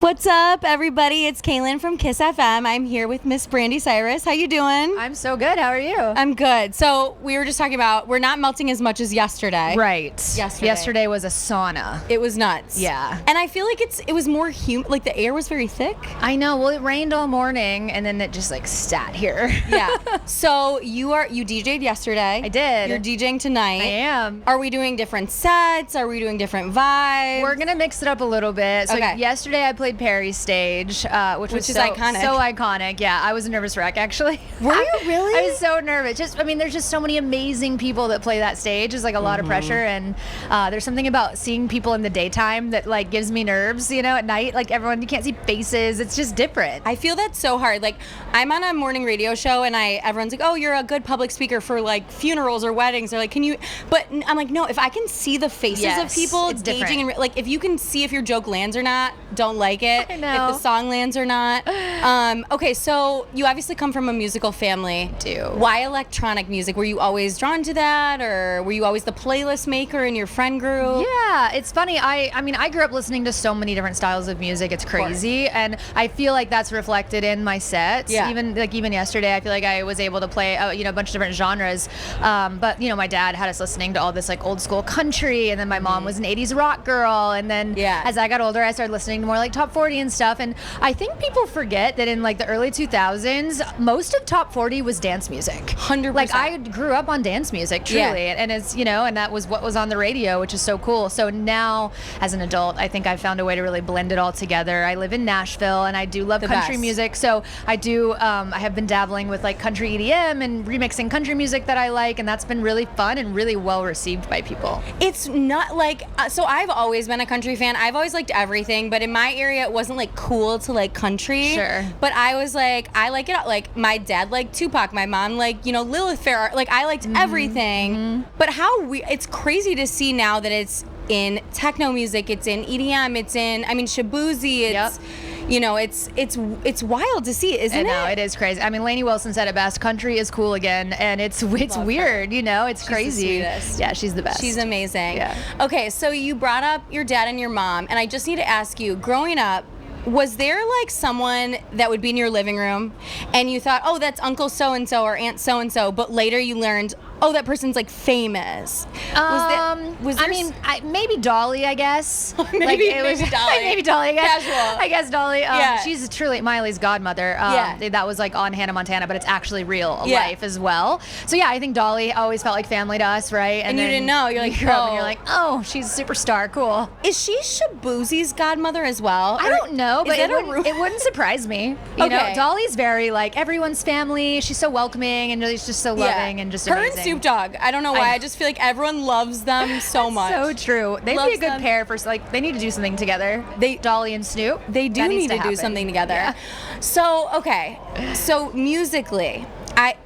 What's up, everybody? It's Kaelin from KISSFM. I'm here with Miss Brandi Cyrus. How you doing? I'm so good. How are you? I'm good. So we were just talking about we're not melting as much as yesterday. Right. Yesterday was a sauna. It was nuts. Yeah. And I feel like it was more humid. Like the air was very thick. I know. Well, it rained all morning, and then it just sat here. Yeah. So you DJ'd yesterday. I did. You're DJing tonight. I am. Are we doing different sets? Are we doing different vibes? We're gonna mix it up a little bit. So yesterday I played Perry's stage, which was iconic. So iconic. Yeah, I was a nervous wreck actually. Were you really? I was so nervous. There's just so many amazing people that play that stage. It's a lot of pressure, and there's something about seeing people in the daytime that gives me nerves. At night, everyone, you can't see faces. It's just different. I feel that's so hard. I'm on a morning radio show, and everyone's like, "Oh, you're a good public speaker for funerals or weddings." They're like, "Can you?" But I'm like, "No. If I can see the faces of people gauging, and if you can see if your joke lands or not, don't like it. I know. If the song lands or not." Okay, so you obviously come from a musical family. I do. Why electronic music? Were you always drawn to that, or were you always the playlist maker in your friend group? Yeah, it's funny. I grew up listening to so many different styles of music. It's crazy, and I feel like that's reflected in my sets. Yeah. Even yesterday, I feel like I was able to play a bunch of different genres. But my dad had us listening to all this old school country, and then my mom was an '80s rock girl, and then as I got older, I started listening to more top 40 and stuff. And I think people forget that in the early 2000s, most of top 40 was dance music. 100%. I grew up on dance music, truly, and it's and that was what was on the radio, which is so cool. So now, as an adult, I think I've found a way to really blend it all together. I live in Nashville, and I do love country music, so I do. I have been dabbling with country EDM and remixing country music that I like, and that's been really fun and really well received by people. It's not so I've always been a country fan. I've always liked everything, but in my area it wasn't cool to like country. Sure. But I was I like it. My dad liked Tupac, my mom liked Lilith Fair. I liked everything. Mm-hmm. But it's crazy to see now that it's in techno music, it's in EDM, it's in Shabuzi, it's it's wild to see, isn't it? I know, it is crazy. Lainey Wilson said it best, country is cool again, and it's weird, it's crazy. She's the sweetest. Yeah, she's the best. She's amazing. Yeah. Okay, so you brought up your dad and your mom, and I just need to ask you, growing up, was there someone that would be in your living room and you thought, oh, that's Uncle so-and-so or Aunt so-and-so, but later you learned, oh, that person's famous? Maybe Dolly, I guess. maybe Dolly. Maybe Dolly, I guess. Casual. I guess Dolly. Yeah. She's truly Miley's godmother. That was on Hannah Montana, but it's actually real life as well. So yeah, I think Dolly always felt like family to us, right? And you didn't know. You're grew up and you're oh, she's a superstar. Cool. Is she Shabuzi's godmother as well? I don't know, but it wouldn't surprise me. You know, Dolly's very everyone's family. She's so welcoming, and she's just so loving and just amazing. Her and Snoop Dogg. I don't know why. I just feel like everyone loves them so much. So true. They'd be a good pair for they need to do something together. Dolly and Snoop. They do need to do something together. Yeah. So so musically,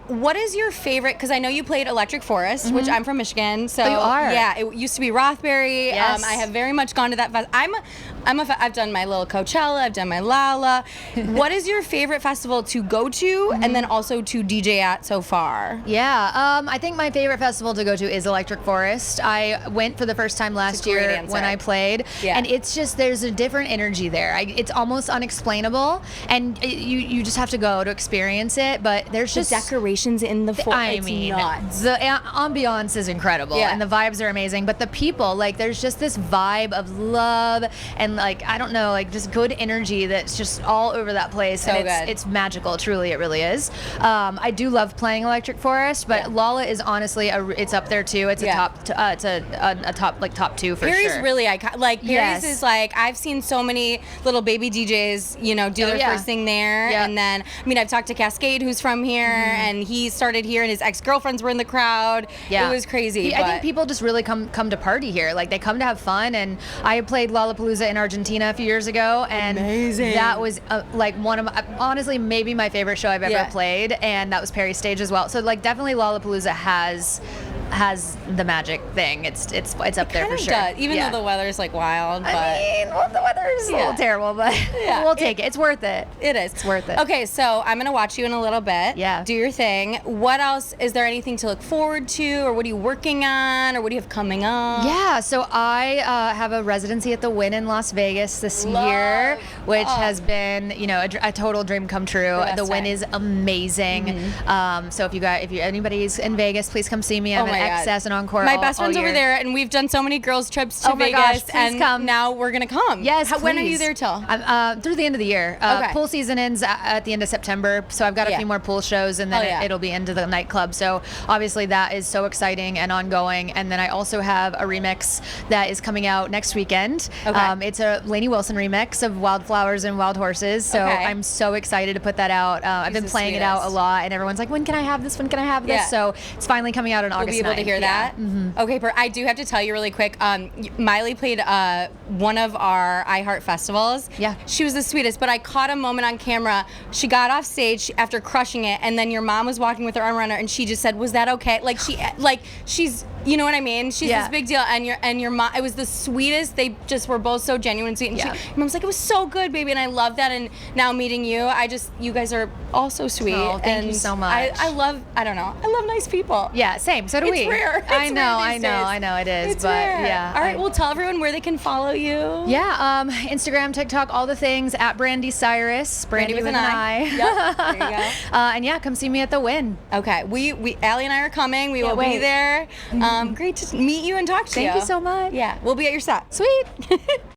what is your favorite? Because I know you played Electric Forest, which I'm from Michigan. So you are. Yeah, it used to be Rothbury. Yes. I have very much gone to that festival. I've done my little Coachella. I've done my Lolla. What is your favorite festival to go to, and then also to DJ at so far? Yeah, I think my favorite festival to go to is Electric Forest. I went for the first time last year when I played, and it's just there's a different energy there. It's almost unexplainable, and you just have to go to experience it. But there's just decorations in the forest. The ambiance is incredible, and the vibes are amazing. But the people, there's just this vibe of love and I don't know, just good energy that's just all over that place. So and it's magical. Truly, it really is. I do love playing Electric Forest, but Lolla is honestly it's up there too. It's a top two for Perry's sure. really iconic. Perry's is I've seen so many little baby DJs, do their first thing there, and then I've talked to Cascade, who's from here, and he started here, and his ex-girlfriends were in the crowd. Yeah. It was crazy. I think people just really come to party here. They come to have fun, and I played Lollapalooza in Argentina a few years ago, and amazing. That was one of honestly maybe my favorite show I've ever played, and that was Perry's stage as well. So definitely Lollapalooza has has the magic thing. It's up there for sure. Does, even though the weather's like wild. But I mean, well, the weather's a little terrible, but we'll take it. It's worth it. It is. It's worth it. Okay, so I'm gonna watch you in a little bit. Yeah. Do your thing. What else? Is there anything to look forward to, or what are you working on, or what do you have coming up? Yeah, so I have a residency at the Wynn in Las Vegas this year, which has been, a total dream come true. The Wynn is amazing. So if anybody's in Vegas, please come see me. I'm at Excess and Encore. My best friend's over there, and we've done so many girls trips to Vegas, gosh, please come. Now we're gonna come. Yes, When are you there till? Through the end of the year. Pool season ends at the end of September, so I've got a few more pool shows, and then it'll be into the nightclub. So obviously that is so exciting and ongoing. And then I also have a remix that is coming out next weekend. It's a Lainey Wilson remix of Wildflowers and Wild Horses. So I'm so excited to put that out. I've been playing it out a lot, and everyone's like, when can I have this? When can I have this? So it's finally coming out on August 9th. We'll be able to hear that? Okay, I do have to tell you really quick, Miley played one of our iHeart festivals. Yeah. She was the sweetest, but I caught a moment on camera. She got off stage after crushing it, and then your mom was walking with her arm around her, and she just said, was that okay? She's, you know what I mean? She's this big deal, and your mom, it was the sweetest. They just were both so genuine and sweet, and your mom's like, it was so good, baby, and I love that. And now meeting you, you guys are all so sweet. Oh, thank you so much. I love nice people. Yeah, same. So do we. It's rare. I know it is. It's but rare. yeah. All right, well, tell everyone where they can follow you. Yeah, Instagram, TikTok, all the things at Brandi Cyrus. Brandi with an I. Yep. There you go. And yeah, come see me at the Wynn. Okay, Allie and I are coming. We will be there. Great to meet you and talk to you. Thank you so much. Yeah, we'll be at your set. Sweet.